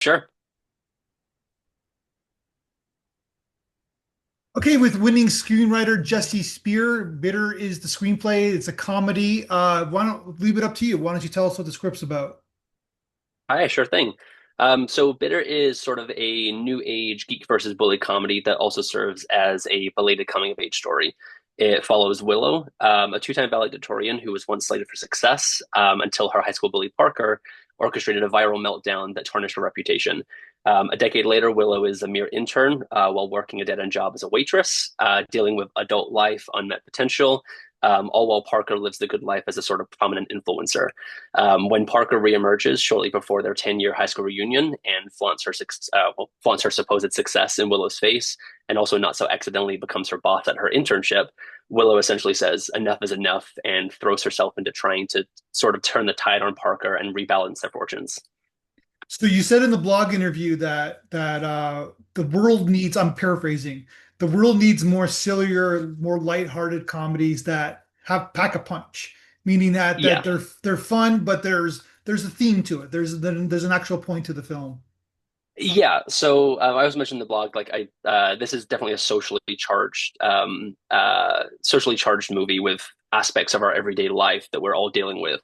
Sure. Okay, with winning screenwriter Jesse Speer, Bitter is the screenplay. It's a comedy. Why don't leave it up to you? Why don't you tell us what the script's about? Hi, sure thing. So Bitter is sort of a new age geek versus bully comedy that also serves as a belated coming of age story. It follows Willow, a two-time valedictorian who was once slated for success until her high school bully Parker orchestrated a viral meltdown that tarnished her reputation. A decade later, Willow is a mere intern while working a dead-end job as a waitress, dealing with adult life, unmet potential, all while Parker lives the good life as a sort of prominent influencer. When Parker reemerges shortly before their 10-year high school reunion and flaunts her supposed success in Willow's face, and also not so accidentally becomes her boss at her internship, Willow essentially says enough is enough and throws herself into trying to sort of turn the tide on Parker and rebalance their fortunes. So you said in the blog interview the world needs, I'm paraphrasing, the world needs more sillier, more lighthearted comedies that have pack a punch, meaning that Yeah, they're fun, but there's a theme to it. There's an actual point to the film. yeah. So I was mentioning the blog. This is definitely a socially charged movie with aspects of our everyday life that we're all dealing with.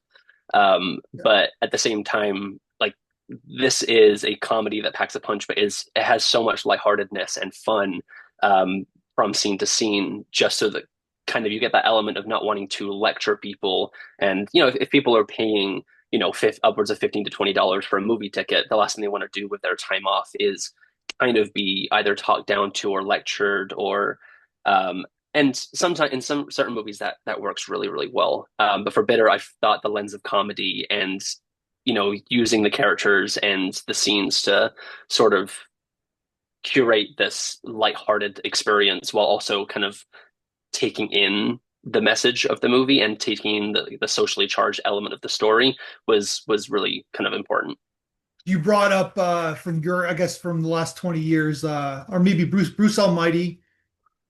Yeah. But at the same time, like this is a comedy that packs a punch, but is it has so much lightheartedness and fun um, from scene to scene, just so that kind of you get that element of not wanting to lecture people. And if people are paying upwards of $15 to $20 for a movie ticket, the last thing they want to do with their time off is kind of be either talked down to or lectured or um, and sometimes in some certain movies that works really really well. But for Bitter, I thought the lens of comedy and using the characters and the scenes to sort of curate this lighthearted experience while also kind of taking in the message of the movie and taking the socially charged element of the story was really kind of important. You brought up from your, I guess from the last 20 years, or maybe Bruce Almighty.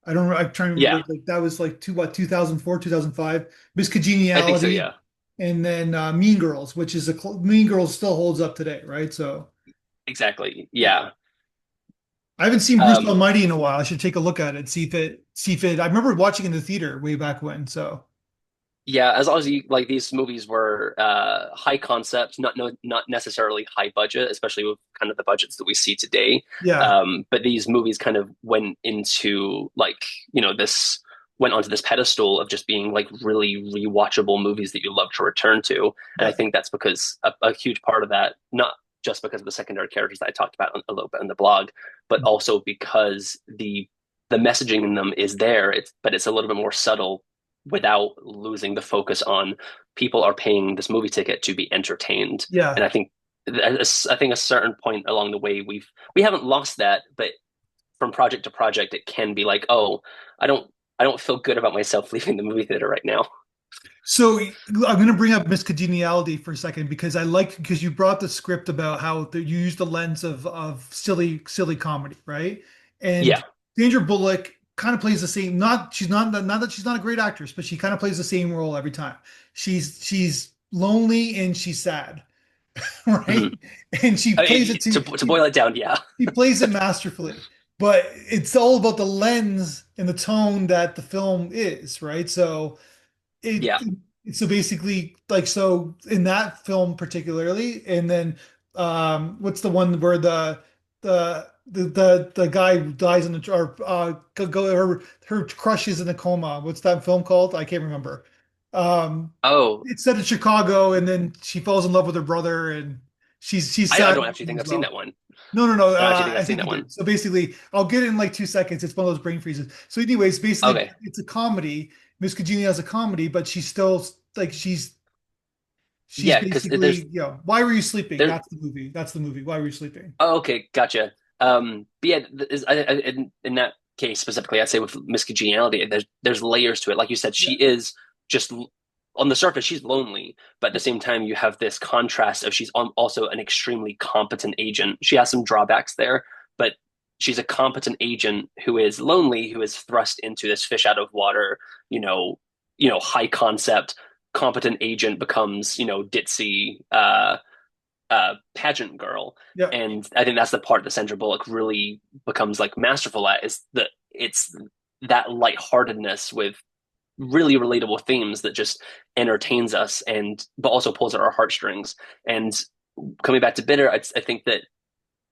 I don't know. I'm trying to remember. Yeah, Like that was like 2004, 2005. Miss I think so. Congeniality, Yeah, and then Mean Girls, which is Mean Girls still holds up today, right? So exactly. yeah, Yeah. I haven't seen Bruce Um, Almighty in a while. I should take a look at it, see if it. I remember watching it in the theater way back when. So Yeah, as long as you like these movies were high concept, not necessarily high budget, especially with kind of the budgets that we see today. yeah, But these movies kind of went into this went onto this pedestal of just being like really rewatchable movies that you love to return to. And I yeah, think that's because a huge part of that, not just because of the secondary characters that I talked about a little bit in the blog, but also because the messaging in them is there. But it's a little bit more subtle without losing the focus on people are paying this movie ticket to be entertained. And yeah. I think a certain point along the way we haven't lost that, but from project to project it can be like, oh, I don't I don't feel good about myself leaving the movie theater right now. So I'm going to bring up Miss Congeniality for a second because I like because you brought the script about how you use the lens of silly comedy, right? And Yeah. Sandra Bullock kind of plays the same. Not that she's not a great actress, but she kind of plays the same role every time. She's lonely and she's sad, right? Mhm. And she plays it To boil it down, yeah. she plays it masterfully. But it's all about the lens and the tone that the film is, right? So it Yeah. so basically like so in that film particularly and then what's the one where the guy dies in the or her crush is in a coma, what's that film called? I can't remember. um Oh, it's set in Chicago and then she falls in love with her brother and she's I sad don't actually think as I've seen that well. one. No, I don't actually think I I've seen think you that one. do. So basically, I'll get it in like 2 seconds. It's one of those brain freezes. So, anyways, basically, Okay. it's a comedy. Miss Congenial is a comedy, but she's still like she's Yeah, because basically, why were you sleeping? there's That's the movie. That's the movie. Why were you sleeping? oh, okay, gotcha. But yeah, in that case specifically, I'd say with Miss Congeniality, there's layers to it. Like you said, Yeah, she is just on the surface, she's lonely, but at the same time, you have this contrast of she's also an extremely competent agent. She has some drawbacks there, but she's a competent agent who is lonely, who is thrust into this fish out of water, you know, high concept competent agent becomes ditzy pageant girl. Yeah. And I think that's the part that Sandra Bullock really becomes like masterful at, is that it's that lightheartedness with really relatable themes that just entertains us and but also pulls at our heartstrings. And coming back to Bitter, I think that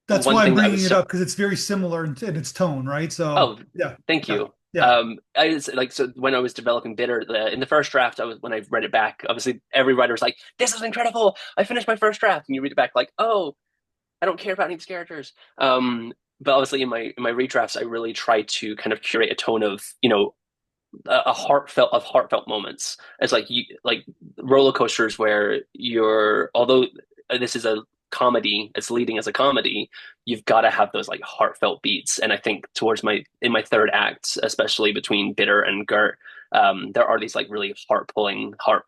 That's one why I'm thing that I bringing was it up because it's very similar in its tone, right? So oh, yeah, thank yeah, you. yeah, I was like, so when I was developing Bitter, in the first draft, when I read it back, obviously every writer was like, "This is incredible! I finished my first draft," and you read it back like, "Oh, I don't care about any of these characters." But obviously in my redrafts, I really try to kind of curate a tone of a heartfelt moments. It's like like roller coasters where you're although this is a comedy, it's leading as a comedy, you've got to have those like heartfelt beats. And I think towards my in my third act, especially between Bitter and Gert, there are these like really heart pulling, heart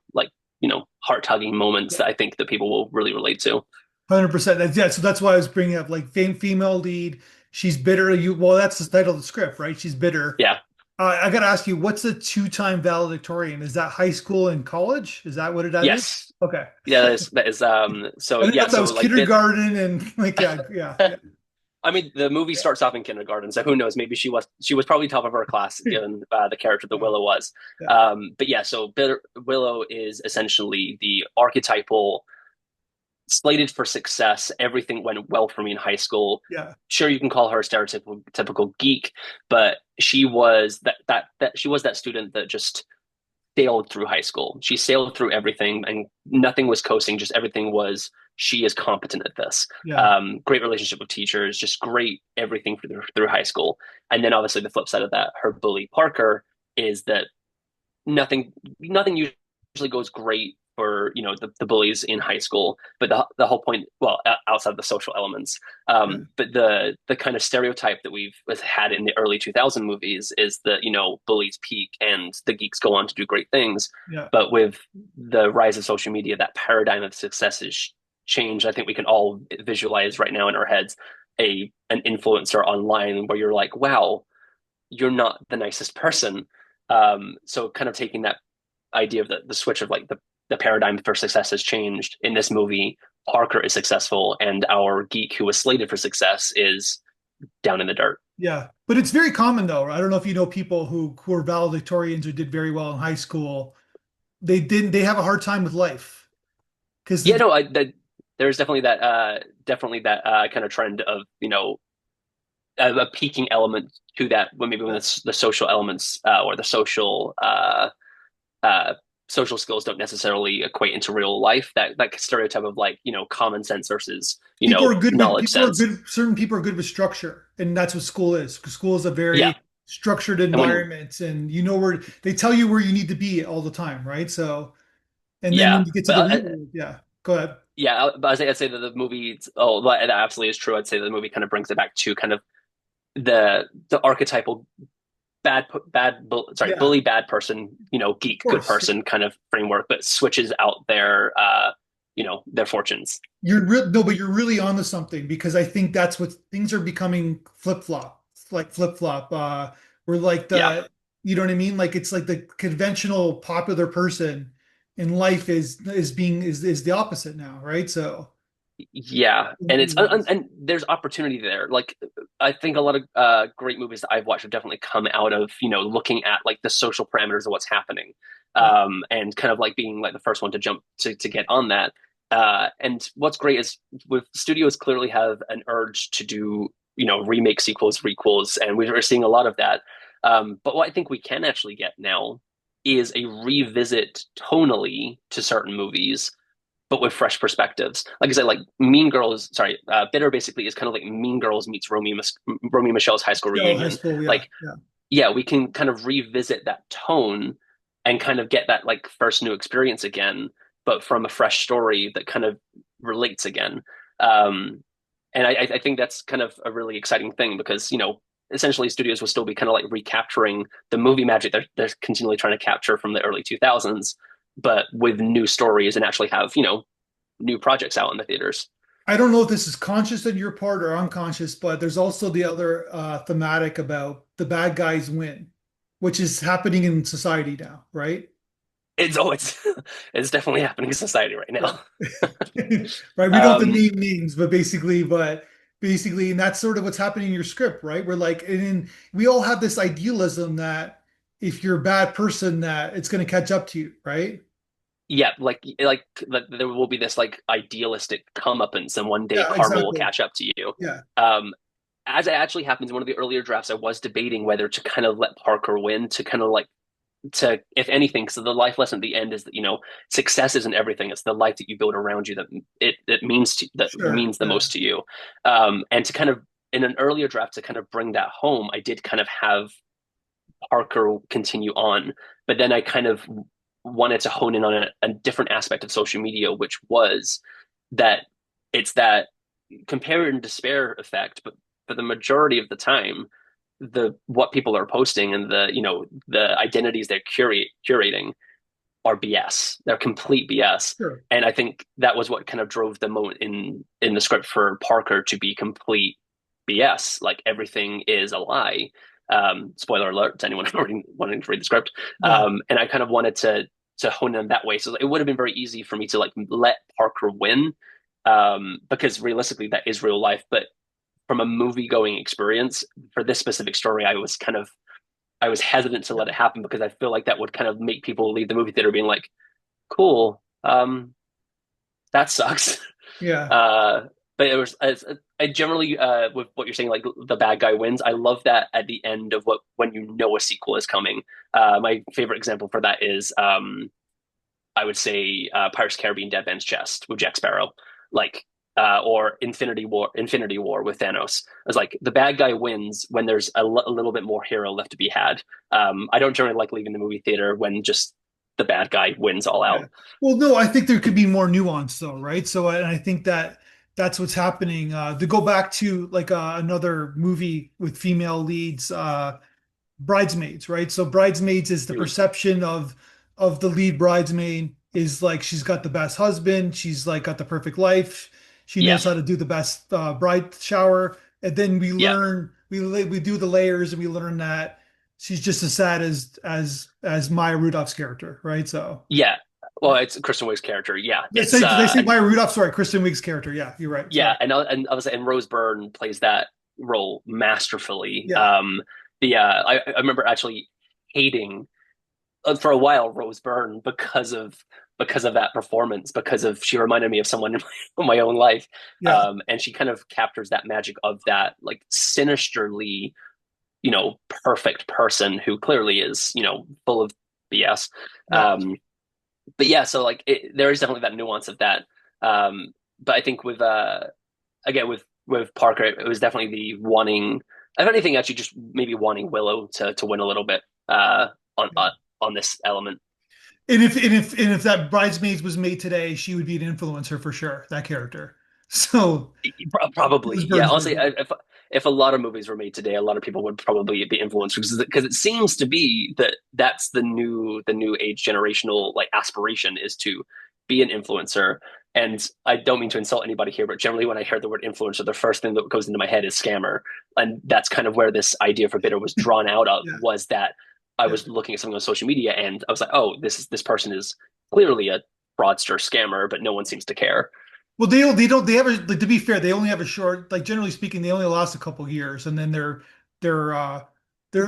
tugging moments yeah. that I think that people will really relate to. 100%. Yeah, so that's why I was bringing up like female lead. She's bitter. Well, that's the title of the script, right? She's bitter. Yeah. I got to ask you, what's a two-time valedictorian? Is that high school and college? Is that what that is? Yes. Okay. Yeah, that is so I didn't know yeah, if that so was like bit kindergarten and like yeah, yeah, I mean, the movie yeah, starts off in kindergarten, so who knows? Maybe she was probably top of her class, yeah, given the character that yeah, Willow was. yeah, But yeah, so Willow is essentially the archetypal slated for success. Everything went well for me in high school. yeah, Sure, you can call her a stereotypical typical geek, but she was that she was that student that just sailed through high school. She sailed through everything, and nothing was coasting. Just everything was. She is competent at this. yeah, Great relationship with teachers, just great everything through high school. And then obviously the flip side of that, her bully Parker is that nothing usually goes great for the bullies in high school, but the whole point, well, outside of the social elements, yeah, but the kind of stereotype that we've had in the early 2000 movies is that bullies peak and the geeks go on to do great things. yeah, But with the rise of social media, that paradigm of success has changed. I think we can all visualize right now in our heads an influencer online where you're like, wow, you're not the nicest person. So kind of taking that idea of the switch of like the paradigm for success has changed in this movie. Parker is successful, and our geek who was slated for success is down in the dirt. yeah. But it's very common though. I don't know if you know people who are valedictorians who did very well in high school. They have a hard time with life because Yeah, no, there's definitely that kind of trend of a peaking element to that when maybe when the social elements or the uh, social skills don't necessarily equate into real life. That stereotype of like common sense versus people are good with knowledge people are sense. good. Certain people are good with structure, and that's what school is. School is a Yeah, very structured and when environment, and you know where they tell you where you need to be all the time, right? So, and then when yeah, you get to but the real world, yeah, go ahead. yeah, but I'd say that the movie. Oh, that absolutely is true. I'd say the movie kind of brings it back to kind of the archetypal Yeah, bully bad person, of geek good course. person kind of framework, but switches out their fortunes. No, but you're really onto something because I think that's what things are becoming flip-flop, like flip-flop. Where like Yeah, you know what I mean? Like it's like the conventional popular person in life is the opposite now, right? So yeah, and and there's opportunity there. Like I think a lot of great movies that I've watched have definitely come out of looking at like the social parameters of what's happening, yeah, and kind of like being like the first one to jump to get on that. And what's great is with studios clearly have an urge to do remake sequels, requels, and we're seeing a lot of that. But what I think we can actually get now is a revisit tonally to certain movies but with fresh perspectives. Like I said, like Bitter basically is kind of like Mean Girls meets Romeo Michelle's high school yeah, high reunion. school, yeah, Like, yeah. yeah, we can kind of revisit that tone and kind of get that like first new experience again, but from a fresh story that kind of relates again. Um, and I think that's kind of a really exciting thing because essentially studios will still be kind of like recapturing the movie magic they're continually trying to capture from the early 2000s, but with new stories and actually have new projects out in the theaters. I don't know if this is conscious on your part or unconscious, but there's also the other thematic about the bad guys win, which is happening in society now, right? it's it's definitely happening in society right Yeah. now. Right. We don't have to Um, name names, but basically, and that's sort of what's happening in your script, right? We're like, and we all have this idealism that if you're a bad person, that it's going to catch up to you, right? yeah, like there will be this like idealistic comeuppance, and one day Yeah, karma will exactly. catch up to you. Yeah, Um, as it actually happens in one of the earlier drafts, I was debating whether to kind of let Parker win to kind of like to, if anything, so the life lesson at the end is that success isn't everything. It's the life that you build around you that that sure. means the Yeah, most to you. And to kind of in an earlier draft to kind of bring that home, I did kind of have Parker continue on, but then I kind of wanted to hone in on a different aspect of social media, which was that it's that compare and despair effect, but for the majority of the time, the what people are posting and the identities they're curating are BS. They're complete BS. sure. And I think that was what kind of drove the moment in the script for Parker to be complete BS. Like everything is a lie. Spoiler alert to anyone already wanting to read the script. Yeah, And I kind of wanted to hone in that way. So it would have been very easy for me to like let Parker win, because realistically that is real life. But from a movie going experience for this specific story, I was hesitant to yeah, let it happen because I feel like that would kind of make people leave the movie theater being like, cool, that sucks. yeah, Uh, but it was I generally with what you're saying, like the bad guy wins. I love that at the end of what when you know a sequel is coming. My favorite example for that is I would say Pirates of the Caribbean: Dead Man's Chest with Jack Sparrow, like or Infinity War with Thanos. It's like the bad guy wins when there's a little bit more hero left to be had. I don't generally like leaving the movie theater when just the bad guy wins all yeah. out. Well, no, I think there could be more nuance though, right? So I think that that's what's happening. To go back to like another movie with female leads, Bridesmaids, right? So Bridesmaids is the Mm. perception of the lead bridesmaid is like she's got the best husband, she's like got the perfect life, she Yeah, knows how to do the best bride shower, and then we yeah, learn we do the layers and we learn that she's just as sad as Maya Rudolph's character, right? So yeah. Well, yeah, it's Kristen Wiig's character. Yeah, they it's say they say Maya Rudolph, sorry, Kristen Wiig's character. Yeah, you're right. yeah, Sorry. and I was and Rose Byrne plays that role masterfully. Yeah, I remember actually hating for a while Rose Byrne because of that performance because of she reminded me of someone in my own life, yeah, and she kind of captures that magic of that like sinisterly perfect person who clearly is full of BS. yeah. Um, but yeah, so like there is definitely that nuance of that. But I think with again with Parker, it was definitely the wanting, if anything, actually just maybe wanting Willow to win a little bit on Yeah. on this element. And if that Bridesmaids was made today, she would be an influencer for sure, that character. So Rose Probably, yeah. Byrne's Honestly, version. if a lot of movies were made today, a lot of people would probably be influenced because it seems to be that that's the new age generational like aspiration is to be an influencer. And I don't mean to insult anybody here, but generally when I hear the word influencer, the first thing that goes into my head is scammer, and that's kind of where this idea for Bitter was drawn out of Yeah, was that I yeah. was looking at something on social media and I was like, oh, this person is clearly a fraudster scammer, but no one seems to care. Well, they don't they ever like, to be fair, they only have a short, like generally speaking, they only last a couple years, and then they're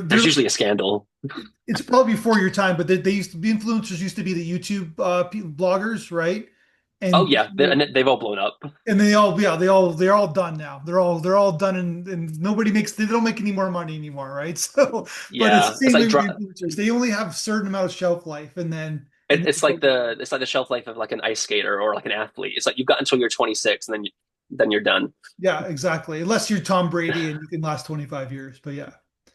There's they're usually a scandal. it's probably before your time, but they used to be influencers used to be the YouTube bloggers, right? Oh And yeah, and they've all blown up. and they're all done now. They're all done, and nobody makes they don't make any more money anymore, right? So, but it's the Yeah, it's same like way with the influencers. They only have a certain amount of shelf life, and then it's like the shelf life of like an ice skater or like an athlete. It's like you've got until you're 26 and then you're done. yeah, exactly. Unless you're Tom Brady and you can last 25 years, but yeah,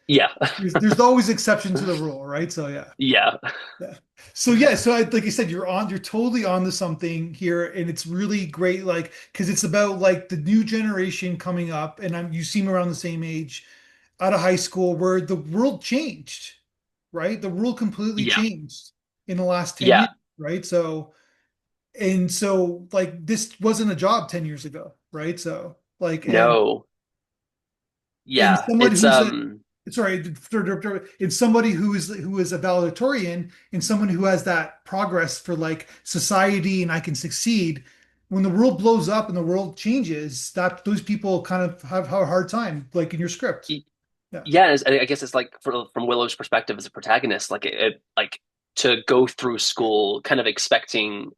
Yeah, there's always exception to the rule, right? So yeah. yeah, Yeah. So yeah, so like I said, you're totally on to something here, and it's really great, like because it's about like the new generation coming up, and you seem around the same age, out of high school, where the world changed, right? The world completely yeah, changed in the last 10 yeah. years, right? So like this wasn't a job 10 years ago, right? So like No, and yeah. someone It's who's a sorry, in somebody who is a valedictorian, and someone who has that progress for like society and I can succeed. When the world blows up and the world changes, that those people kind of have a hard time, like in your script. Yeah. Yeah, I guess it's like from Willow's perspective as a protagonist, like like to go through school, kind of expecting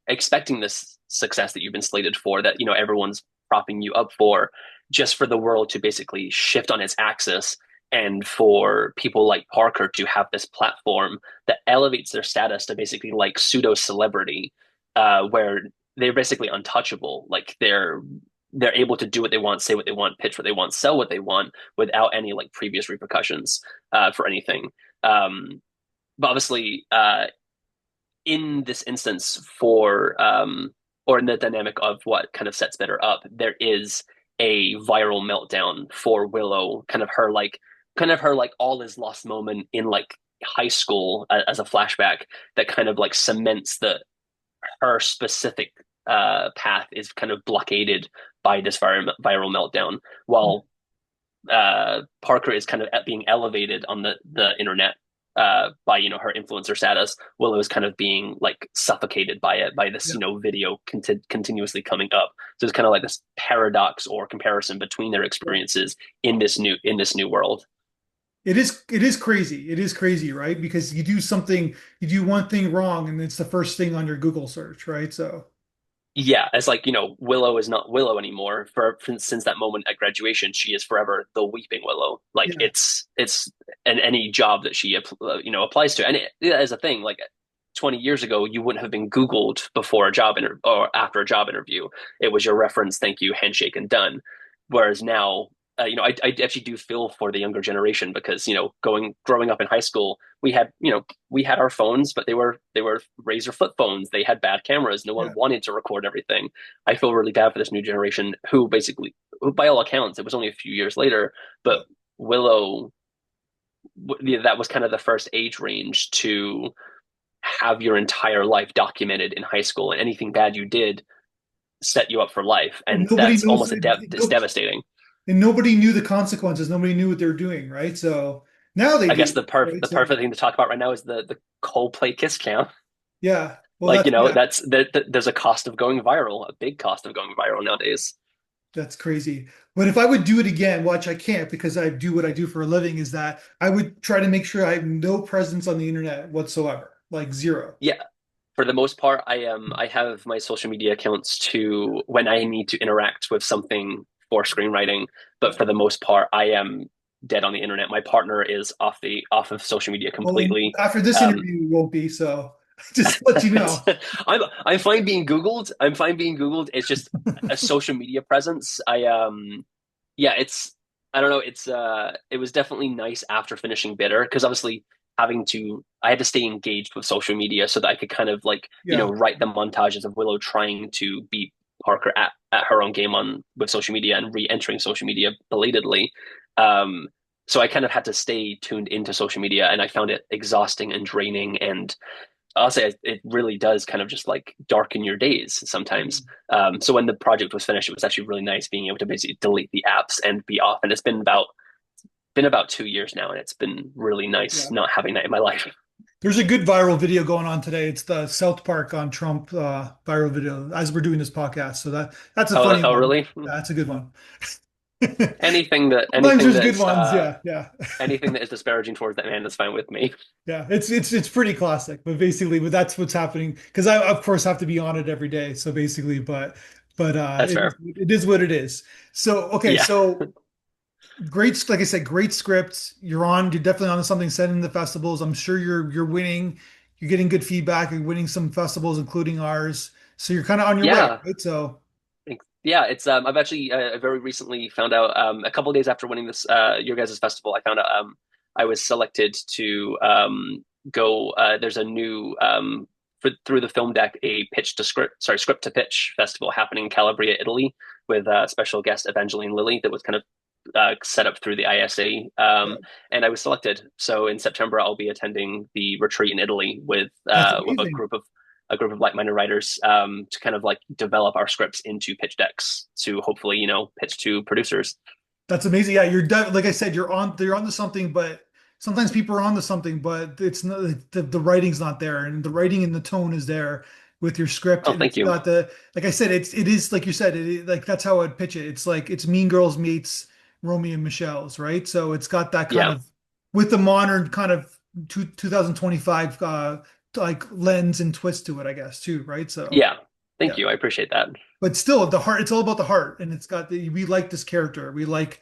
this success that you've been slated for, that everyone's propping you up for, just for the world to basically shift on its axis, and for people like Parker to have this platform that elevates their status to basically like pseudo celebrity, where they're basically untouchable. Like they're able to do what they want, say what they want, pitch what they want, sell what they want without any like previous repercussions for anything. Um, but obviously, in this instance, or in the dynamic of what kind of sets Bitter up, there is a viral meltdown for Willow, kind of her like all is lost moment in like high school as a flashback that kind of like cements the her specific path is kind of blockaded by this viral meltdown, while Parker is kind of being elevated on the internet by her influencer status. Willow is kind of being like suffocated by it, by this Yeah. video continuously coming up. So it's kind of like this paradox or comparison between their Yeah. experiences in this new world. It is crazy. It is crazy, right? Because you do one thing wrong and it's the first thing on your Google search, right? So Yeah, it's like, Willow is not Willow anymore. Since that moment at graduation, she is forever the Weeping Willow. Like yeah. it's and any job that she applies to, and it is a thing. Like 20 years ago, you wouldn't have been Googled before a job interview or after a job interview. It was your reference, thank you, handshake, and done. Whereas now, I actually do feel for the younger generation, because growing up in high school, we had our phones, but they were razor flip phones. They had bad cameras. No one Yeah. wanted to record everything. I feel really bad for this new generation who by all accounts, it was only a few years later, but Yeah. Willow, that was kind of the first age range to have your entire life documented in high school, and anything bad you did set you up for life, And and nobody that's knows almost it's devastating. and nobody knew the consequences. Nobody knew what they were doing, right? So now they I guess do, the right? the So perfect thing to talk about right now is the Coldplay kiss cam. yeah. Well, Like, that's yeah. there's a cost of going viral, a big cost of going viral nowadays. That's crazy. But if I would do it again, which I can't because I do what I do for a living, is that I would try to make sure I have no presence on the internet whatsoever, like zero. Yeah, for the most part, I have my social media accounts to when I need to interact with something for screenwriting, but for the most part, I am dead on the internet. My partner is off of social media Well, completely. after this Um, interview, you won't be. So just to let you know. I'm fine being Googled. I'm fine being Googled. It's just a social media presence. Yeah, I don't know. It was definitely nice after finishing Bitter, because obviously I had to stay engaged with social media so that I could kind of like Yeah. write the montages of Willow trying to beat Parker at her own game on with social media and re-entering social media belatedly. Um, so I kind of had to stay tuned into social media, and I found it exhausting and draining, and I'll say it really does kind of just like darken your days sometimes. So when the project was finished, it was actually really nice being able to basically delete the apps and be off. And it's been about 2 years now, and it's been really nice Yeah. not having that in my life. There's a good viral video going on today. It's the South Park on Trump viral video as we're doing this podcast. So that's a Oh, funny oh, one. really? Yeah, that's a good one. Anything that Sometimes anything there's good that's ones. Yeah, yeah. anything that is disparaging towards that man is fine with me. Yeah, it's pretty classic, but basically, but that's what's happening because I of course have to be on it every day. So basically, but That's fair. it is what it is. So okay, Yeah, so great, like I said, great script. You're definitely on to something set in the festivals. I'm sure you're winning. You're getting good feedback. You're winning some festivals, including ours. So you're kind of on your way, yeah. right? So Yeah, it's I've actually very recently found out, a couple of days after winning this your guys' festival, I found out I was selected to go there's a new through the film deck, a script to pitch festival happening in Calabria, Italy, with special guest Evangeline Lilly, that was kind of set up through the ISA, yeah, and I was selected. So in September, I'll be attending the retreat in Italy that's with a amazing. group of like-minded writers, to kind of like develop our scripts into pitch decks to hopefully pitch to producers. Like I said, you're on to something, but sometimes people are onto something, but it's not the writing's not there, and the writing and the tone is there with your script, Oh, and thank it's you. got the like I said, it is like you said, like that's how I'd pitch it. It's like it's Mean Girls meets Romeo and Michelle's, right? So it's got that kind Yeah. of with the modern kind of 2025 like lens and twist to it, I guess too, right? So Yeah. Thank yeah, you. I appreciate that. but still the heart, it's all about the heart, and it's got we like this character, we like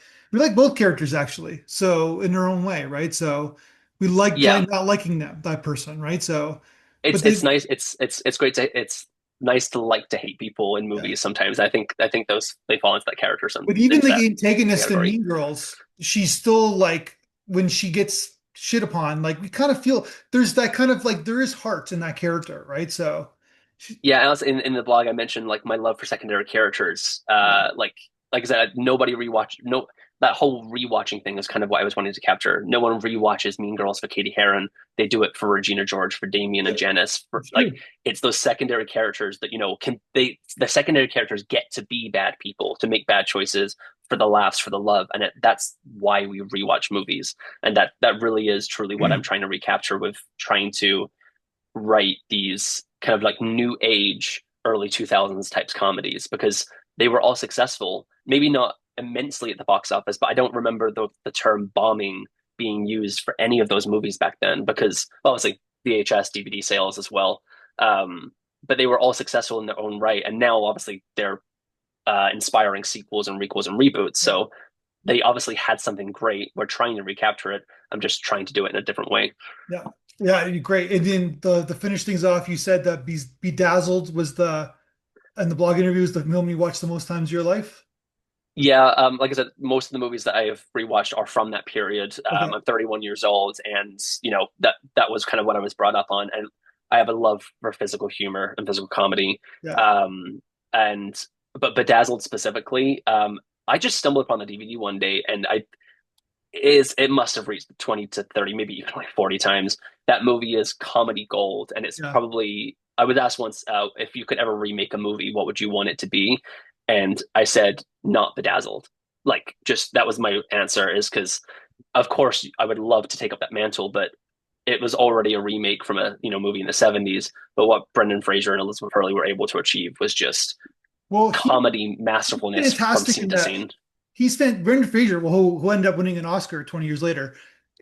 both characters actually, so in their own way, right? So we Yeah. not liking them, that person, right? So but It's nice. It's great to it's nice to like to hate people in yeah. movies sometimes. I think those they fall into that character some But even into that the antagonist in category. Mean Girls, she's still like when she gets shit upon, like we kind of feel there's that kind of like there is heart in that character, right? So she, Yeah, and also in the blog I mentioned like my love for secondary characters. yeah, Like I said, nobody rewatched no that whole rewatching thing is kind of what I was wanting to capture. No one rewatches Mean Girls for Katie Heron. They do it for Regina George, for Damien and Janice. For it's like true. it's those secondary characters that can they the secondary characters get to be bad people, to make bad choices for the laughs, for the love, and that's why we rewatch movies. And that really is truly what I'm trying to recapture with trying to write these kind of like new age early 2000s types comedies because they were all successful, maybe not immensely at the box office, but I don't remember the term bombing being used for any of those movies back then because well, obviously VHS DVD sales as well. But they were all successful in their own right, and now obviously they're inspiring sequels and requels and reboots, Yeah. so they obviously had something great. We're trying to recapture it. I'm just trying to do it in a different way. Yeah. Yeah, great. And then the finish things off, you said that Bedazzled was the and the blog interview was the film you watched the most times of your life. Yeah, like I said, most of the movies that I have rewatched are from that period. Okay. I'm 31 years old, and that was kind of what I was brought up on, and I have a love for physical humor and physical comedy. Yeah. Um, and but Bedazzled specifically, I just stumbled upon the DVD one day, and it must have reached 20 to 30, maybe even like 40 times. That movie is comedy gold, and it's Yeah. probably I was asked once if you could ever remake a movie, what would you want it to be? And I said not Bedazzled. Like just that was my answer is because of course I would love to take up that mantle, but it was already a remake from a movie in the 70s. But what Brendan Fraser and Elizabeth Hurley were able to achieve was just Well, comedy masterfulness from fantastic scene in to that. scene. Brendan Fraser, who ended up winning an Oscar 20 years later,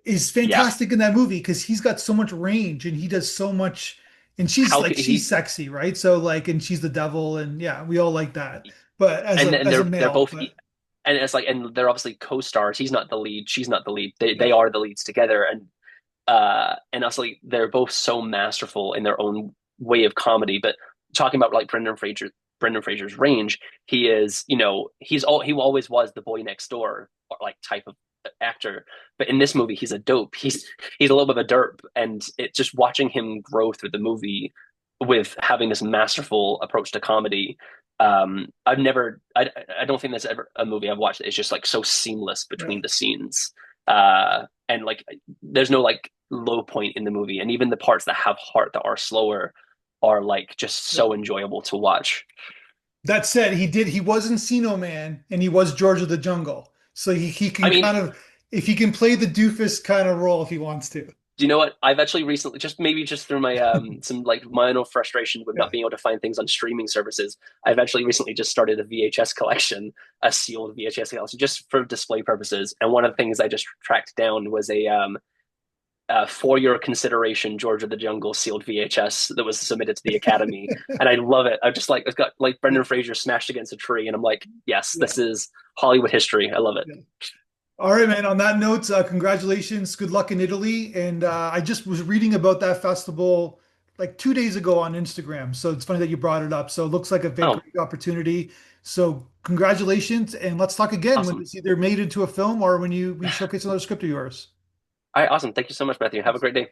is Yeah. fantastic in that movie because he's got so much range and he does so much. And How could she's he sexy, right? So like, and she's the devil, and yeah, we all like that. But and as a they're male, both but and it's like and they're obviously co-stars. He's not the lead, she's not the lead. They yeah, are the leads together, and also they're both so masterful in their own way of comedy. But talking about like Brendan Fraser's range, he is he always was the boy next door like type of actor, but in this movie he's a dope. He's a little bit of a derp, and it just watching him grow through the movie with having this masterful approach to comedy. I don't think there's ever a movie I've watched that is just like so seamless yeah. between the scenes. And like there's no like low point in the movie, and even the parts that have heart that are slower are like just Yeah. so enjoyable to watch. That said, he was Encino Man and he was George of the Jungle. So he I can mean, kind of if he can play the doofus kind of role if he wants to. do you know what? I've actually recently, just maybe just through my some like minor frustration with Yeah. not being able to find things on streaming services, I've actually recently just started a VHS collection, a sealed VHS collection, just for display purposes. And one of the things I just tracked down was for your consideration George of the Jungle sealed VHS that was submitted to the Academy, and I love it. I just like it's got like Yeah. Brendan Fraser smashed against a tree, and I'm like, yes, Yeah. this is Hollywood history. I love it. Yeah. All right, man. On that note, congratulations. Good luck in Italy. And I just was reading about that festival like 2 days ago on Instagram. So it's funny that you brought it up. So it looks like a big Oh, great opportunity. So congratulations, and let's talk again when awesome! it's either made into a film or when we showcase another script of yours. All right, awesome. Thank you so much, Matthew. Have a great day.